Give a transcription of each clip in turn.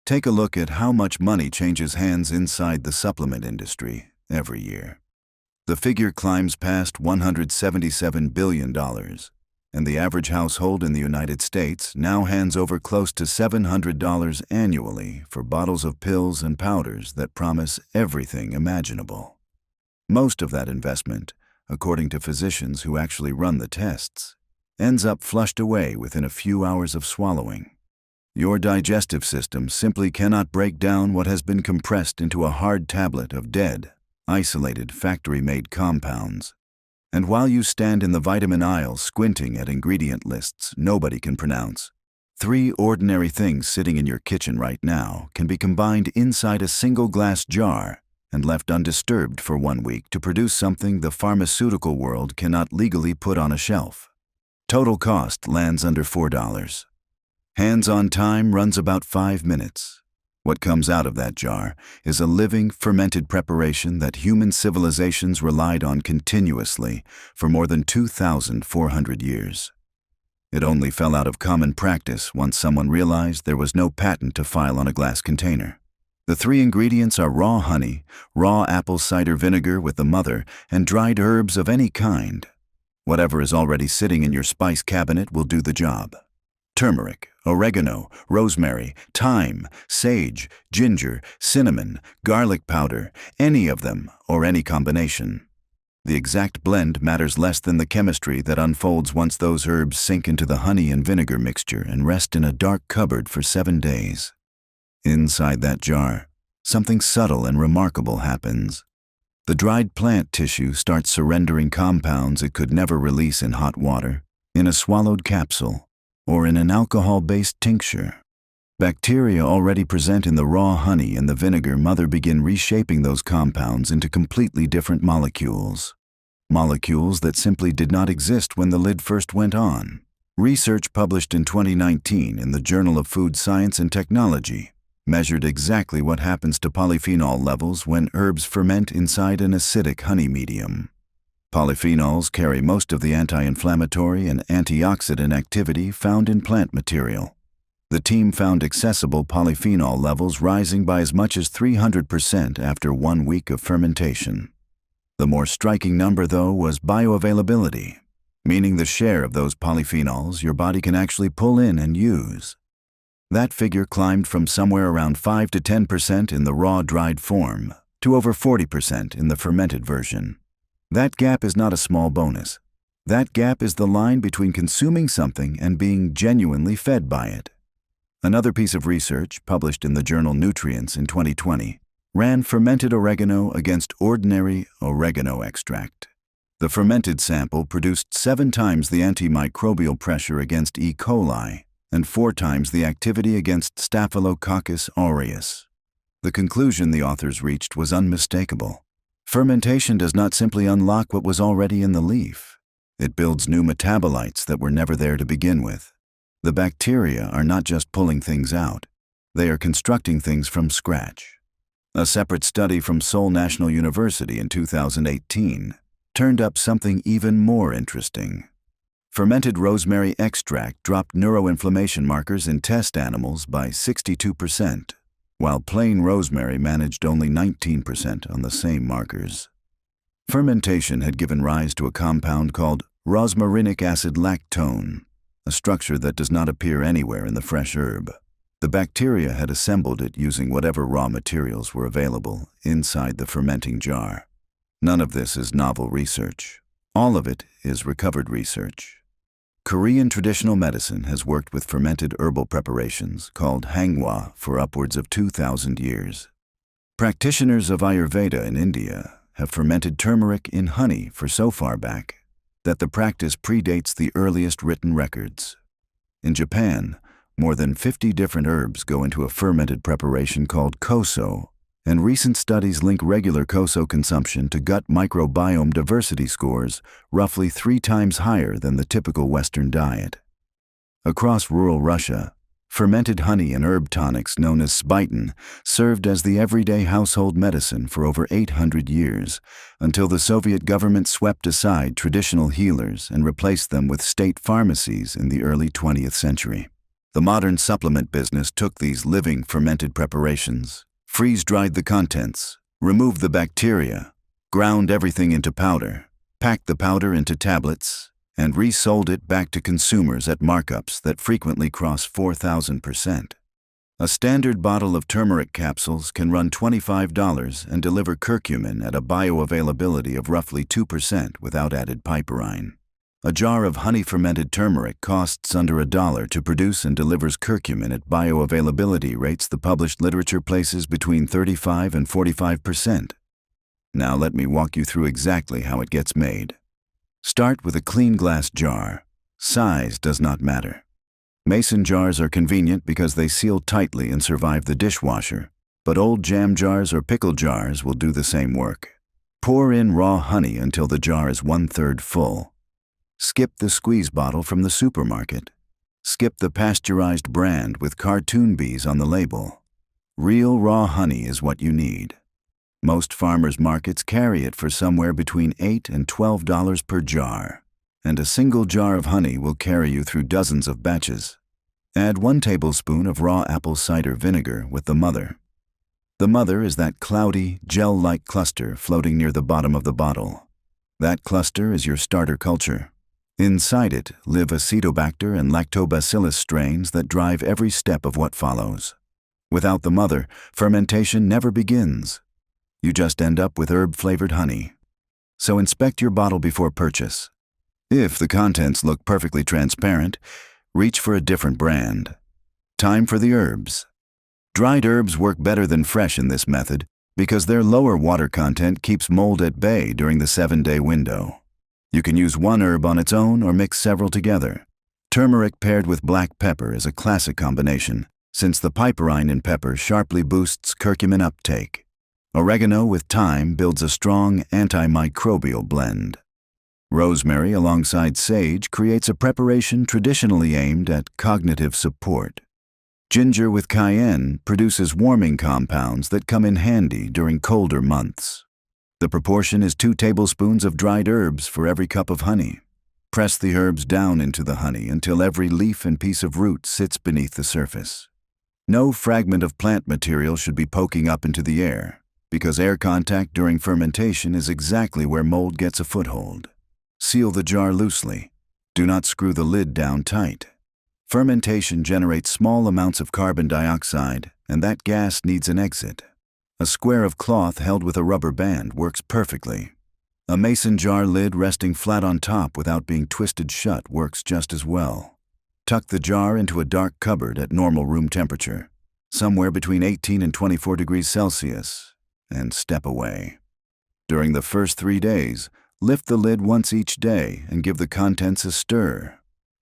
Take a look at how much money changes hands inside the supplement industry every year. The figure climbs past $177 billion, and the average household in the United States now hands over close to $700 annually for bottles of pills and powders that promise everything imaginable. Most of that investment, according to physicians who actually run the tests, ends up flushed away within a few hours of swallowing. Your digestive system simply cannot break down what has been compressed into a hard tablet of dead, isolated factory-made compounds. And while you stand in the vitamin aisle squinting at ingredient lists nobody can pronounce, 3 ordinary things sitting in your kitchen right now can be combined inside a single glass jar and left undisturbed for 1 week to produce something the pharmaceutical world cannot legally put on a shelf. Total cost lands under $4. Hands-on time runs about 5 minutes. What comes out of that jar is a living, fermented preparation that human civilizations relied on continuously for more than 2,400 years. It only fell out of common practice once someone realized there was no patent to file on a glass container. The 3 ingredients are raw honey, raw apple cider vinegar with the mother, and dried herbs of any kind. Whatever is already sitting in your spice cabinet will do the job. Turmeric, oregano, rosemary, thyme, sage, ginger, cinnamon, garlic powder, any of them or any combination. The exact blend matters less than the chemistry that unfolds once those herbs sink into the honey and vinegar mixture and rest in a dark cupboard for 7 days. Inside that jar, something subtle and remarkable happens. The dried plant tissue starts surrendering compounds it could never release in hot water, in a swallowed capsule, or in an alcohol-based tincture. Bacteria already present in the raw honey and the vinegar mother begin reshaping those compounds into completely different molecules. Molecules that simply did not exist when the lid first went on. Research published in 2019 in the Journal of Food Science and Technology measured exactly what happens to polyphenol levels when herbs ferment inside an acidic honey medium. Polyphenols carry most of the anti-inflammatory and antioxidant activity found in plant material. The team found accessible polyphenol levels rising by as much as 300% after 1 week of fermentation. The more striking number, though, was bioavailability, meaning the share of those polyphenols your body can actually pull in and use. That figure climbed from somewhere around 5 to 10% in the raw dried form to over 40% in the fermented version. That gap is not a small bonus. That gap is the line between consuming something and being genuinely fed by it. Another piece of research, published in the journal Nutrients in 2020, ran fermented oregano against ordinary oregano extract. The fermented sample produced 7 times the antimicrobial pressure against E. coli and 4 times the activity against Staphylococcus aureus. The conclusion the authors reached was unmistakable. Fermentation does not simply unlock what was already in the leaf. It builds new metabolites that were never there to begin with. The bacteria are not just pulling things out. They are constructing things from scratch. A separate study from Seoul National University in 2018 turned up something even more interesting. Fermented rosemary extract dropped neuroinflammation markers in test animals by 62%. While plain rosemary managed only 19% on the same markers. Fermentation had given rise to a compound called rosmarinic acid lactone, a structure that does not appear anywhere in the fresh herb. The bacteria had assembled it using whatever raw materials were available inside the fermenting jar. None of this is novel research. All of it is recovered research. Korean traditional medicine has worked with fermented herbal preparations called hangwa for upwards of 2,000 years. Practitioners of Ayurveda in India have fermented turmeric in honey for so far back that the practice predates the earliest written records. In Japan, more than 50 different herbs go into a fermented preparation called koso, and recent studies link regular koso consumption to gut microbiome diversity scores roughly 3 times higher than the typical Western diet. Across rural Russia, fermented honey and herb tonics known as spitin served as the everyday household medicine for over 800 years, until the Soviet government swept aside traditional healers and replaced them with state pharmacies in the early 20th century. The modern supplement business took these living fermented preparations, freeze-dried the contents, removed the bacteria, ground everything into powder, packed the powder into tablets, and resold it back to consumers at markups that frequently cross 4,000%. A standard bottle of turmeric capsules can run $25 and deliver curcumin at a bioavailability of roughly 2% without added piperine. A jar of honey-fermented turmeric costs under $1 to produce and delivers curcumin at bioavailability rates the published literature places between 35 and 45%. Now let me walk you through exactly how it gets made. Start with a clean glass jar. Size does not matter. Mason jars are convenient because they seal tightly and survive the dishwasher, but old jam jars or pickle jars will do the same work. Pour in raw honey until the jar is 1/3 full. Skip the squeeze bottle from the supermarket. Skip the pasteurized brand with cartoon bees on the label. Real raw honey is what you need. Most farmers' markets carry it for somewhere between $8 and $12 per jar, and a single jar of honey will carry you through dozens of batches. Add 1 tablespoon of raw apple cider vinegar with the mother. The mother is that cloudy, gel-like cluster floating near the bottom of the bottle. That cluster is your starter culture. Inside it live Acetobacter and Lactobacillus strains that drive every step of what follows. Without the mother, fermentation never begins. You just end up with herb-flavored honey. So inspect your bottle before purchase. If the contents look perfectly transparent, reach for a different brand. Time for the herbs. Dried herbs work better than fresh in this method because their lower water content keeps mold at bay during the 7-day window. You can use one herb on its own or mix several together. Turmeric paired with black pepper is a classic combination, since the piperine in pepper sharply boosts curcumin uptake. Oregano with thyme builds a strong antimicrobial blend. Rosemary alongside sage creates a preparation traditionally aimed at cognitive support. Ginger with cayenne produces warming compounds that come in handy during colder months. The proportion is 2 tablespoons of dried herbs for every cup of honey. Press the herbs down into the honey until every leaf and piece of root sits beneath the surface. No fragment of plant material should be poking up into the air, because air contact during fermentation is exactly where mold gets a foothold. Seal the jar loosely. Do not screw the lid down tight. Fermentation generates small amounts of carbon dioxide, and that gas needs an exit. A square of cloth held with a rubber band works perfectly. A mason jar lid resting flat on top without being twisted shut works just as well. Tuck the jar into a dark cupboard at normal room temperature, somewhere between 18 and 24 degrees Celsius, and step away. During the first 3 days, lift the lid once each day and give the contents a stir.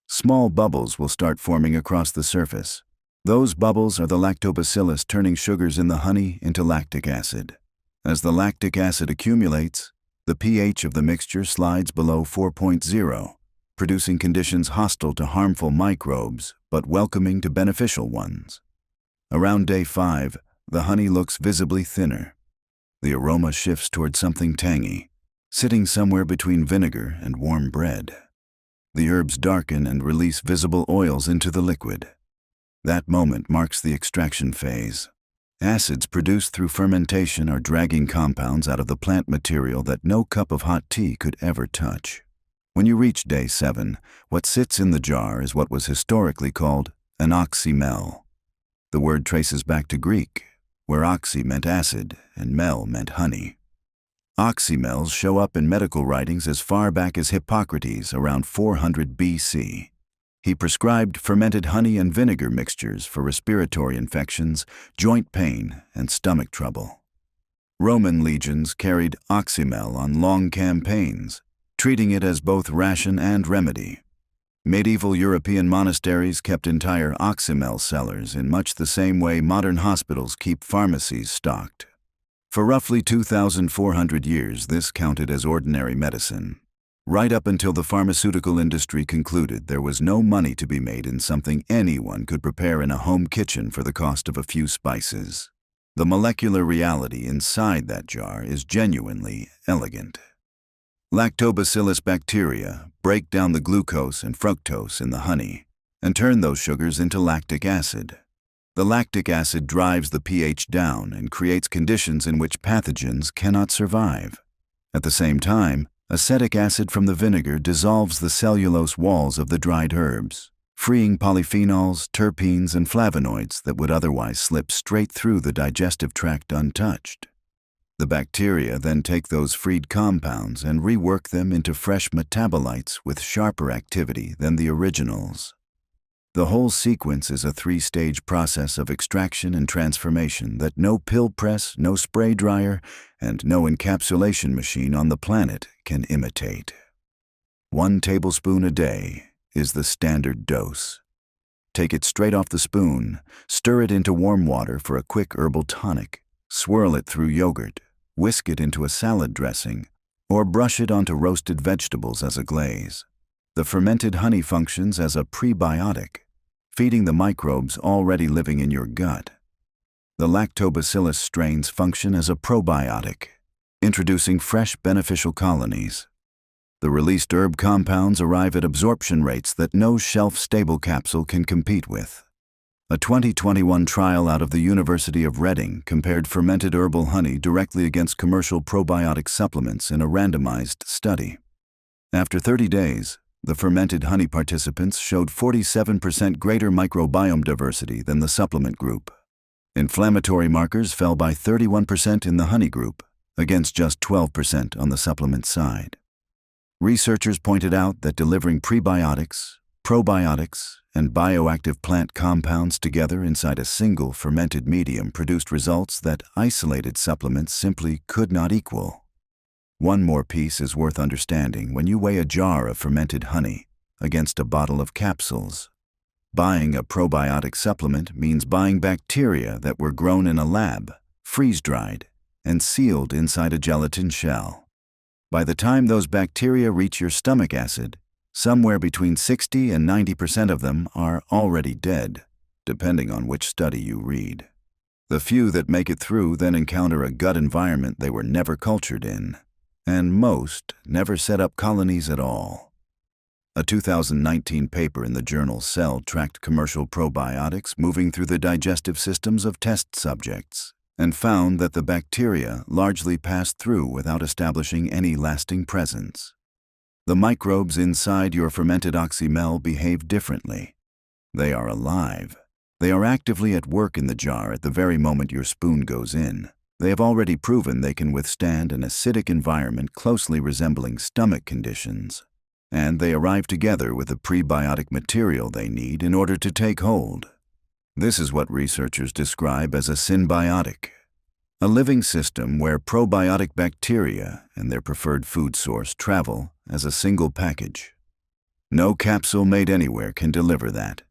Small bubbles will start forming across the surface. Those bubbles are the lactobacillus turning sugars in the honey into lactic acid. As the lactic acid accumulates, the pH of the mixture slides below 4.0, producing conditions hostile to harmful microbes but welcoming to beneficial ones. Around day 5, the honey looks visibly thinner. The aroma shifts toward something tangy, sitting somewhere between vinegar and warm bread. The herbs darken and release visible oils into the liquid. That moment marks the extraction phase. Acids produced through fermentation are dragging compounds out of the plant material that no cup of hot tea could ever touch. When you reach day 7, what sits in the jar is what was historically called an oxymel. The word traces back to Greek, where oxy meant acid and mel meant honey. Oxymels show up in medical writings as far back as Hippocrates around 400 BC. He prescribed fermented honey and vinegar mixtures for respiratory infections, joint pain, and stomach trouble. Roman legions carried oxymel on long campaigns, treating it as both ration and remedy. Medieval European monasteries kept entire oxymel cellars in much the same way modern hospitals keep pharmacies stocked. For roughly 2,400 years, this counted as ordinary medicine. Right up until the pharmaceutical industry concluded there was no money to be made in something anyone could prepare in a home kitchen for the cost of a few spices. The molecular reality inside that jar is genuinely elegant. Lactobacillus bacteria break down the glucose and fructose in the honey, and turn those sugars into lactic acid. The lactic acid drives the pH down and creates conditions in which pathogens cannot survive. At the same time, acetic acid from the vinegar dissolves the cellulose walls of the dried herbs, freeing polyphenols, terpenes, and flavonoids that would otherwise slip straight through the digestive tract untouched. The bacteria then take those freed compounds and rework them into fresh metabolites with sharper activity than the originals. The whole sequence is a three-stage process of extraction and transformation that no pill press, no spray dryer, and no encapsulation machine on the planet can imitate. 1 tablespoon a day is the standard dose. Take it straight off the spoon, stir it into warm water for a quick herbal tonic, swirl it through yogurt, whisk it into a salad dressing, or brush it onto roasted vegetables as a glaze. The fermented honey functions as a prebiotic, feeding the microbes already living in your gut. The lactobacillus strains function as a probiotic, introducing fresh beneficial colonies. The released herb compounds arrive at absorption rates that no shelf-stable capsule can compete with. A 2021 trial out of the University of Reading compared fermented herbal honey directly against commercial probiotic supplements in a randomized study. After 30 days, the fermented honey participants showed 47% greater microbiome diversity than the supplement group. Inflammatory markers fell by 31% in the honey group, against just 12% on the supplement side. Researchers pointed out that delivering prebiotics, probiotics, and bioactive plant compounds together inside a single fermented medium produced results that isolated supplements simply could not equal. One more piece is worth understanding when you weigh a jar of fermented honey against a bottle of capsules. Buying a probiotic supplement means buying bacteria that were grown in a lab, freeze-dried, and sealed inside a gelatin shell. By the time those bacteria reach your stomach acid, somewhere between 60 and 90% of them are already dead, depending on which study you read. The few that make it through then encounter a gut environment they were never cultured in, and most never set up colonies at all. A 2019 paper in the journal Cell tracked commercial probiotics moving through the digestive systems of test subjects and found that the bacteria largely passed through without establishing any lasting presence. The microbes inside your fermented oxymel behave differently. They are alive. They are actively at work in the jar at the very moment your spoon goes in. They have already proven they can withstand an acidic environment closely resembling stomach conditions, and they arrive together with the prebiotic material they need in order to take hold. This is what researchers describe as a symbiotic, a living system where probiotic bacteria and their preferred food source travel as a single package. No capsule made anywhere can deliver that.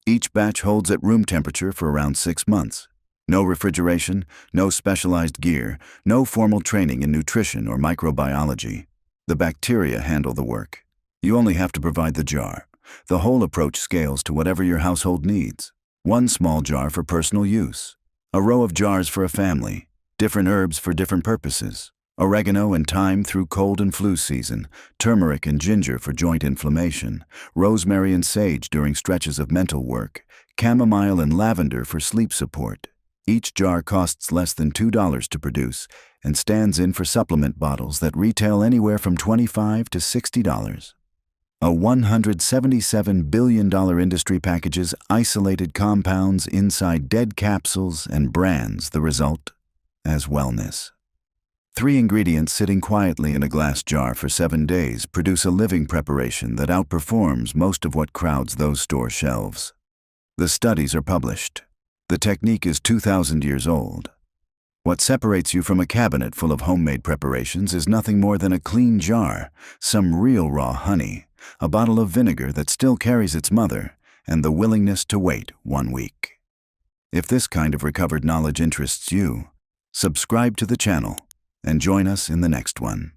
Each batch holds at room temperature for around 6 months. No refrigeration, no specialized gear, no formal training in nutrition or microbiology. The bacteria handle the work. You only have to provide the jar. The whole approach scales to whatever your household needs. 1 small jar for personal use, a row of jars for a family, different herbs for different purposes, oregano and thyme through cold and flu season, turmeric and ginger for joint inflammation, rosemary and sage during stretches of mental work, chamomile and lavender for sleep support. Each jar costs less than $2 to produce and stands in for supplement bottles that retail anywhere from $25 to $60. A $177 billion industry packages isolated compounds inside dead capsules and brands the result as wellness. 3 ingredients sitting quietly in a glass jar for 7 days produce a living preparation that outperforms most of what crowds those store shelves. The studies are published. The technique is 2,000 years old. What separates you from a cabinet full of homemade preparations is nothing more than a clean jar, some real raw honey, a bottle of vinegar that still carries its mother, and the willingness to wait 1 week. If this kind of recovered knowledge interests you, subscribe to the channel and join us in the next one.